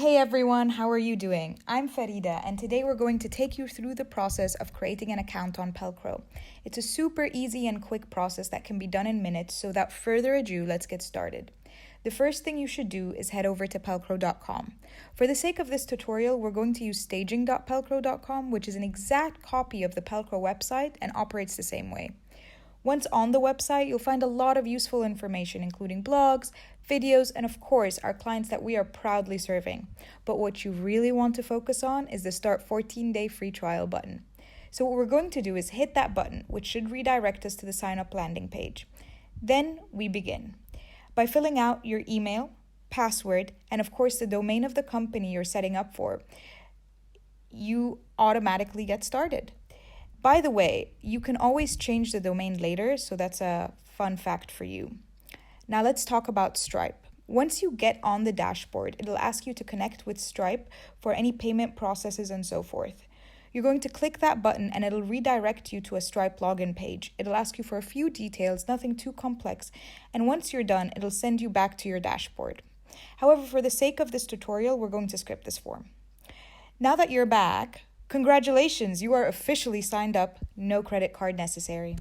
Hey everyone, how are you doing? I'm Farida, and today we're going to take you through the process of creating an account on Pelcro. It's a super easy and quick process that can be done in minutes, so without further ado, let's get started. The first thing you should do is head over to pelcro.com. For the sake of this tutorial, we're going to use staging.pelcro.com, which is an exact copy of the Pelcro website and operates the same way. Once on the website, you'll find a lot of useful information, including blogs, videos, and of course, our clients that we are proudly serving. But what you really want to focus on is the Start 14-Day Free Trial button. So what we're going to do is hit that button, which should redirect us to the sign-up landing page. Then we begin by filling out your email, password, and of course, the domain of the company you're setting up for. You automatically get started. By the way, you can always change the domain later, so that's a fun fact for you. Now let's talk about Stripe. Once you get on the dashboard, it'll ask you to connect with Stripe for any payment processes and so forth. You're going to click that button and it'll redirect you to a Stripe login page. It'll ask you for a few details, nothing too complex, and once you're done, it'll send you back to your dashboard. However, for the sake of this tutorial, we're going to skip this form. Now that you're back, congratulations, you are officially signed up, no credit card necessary.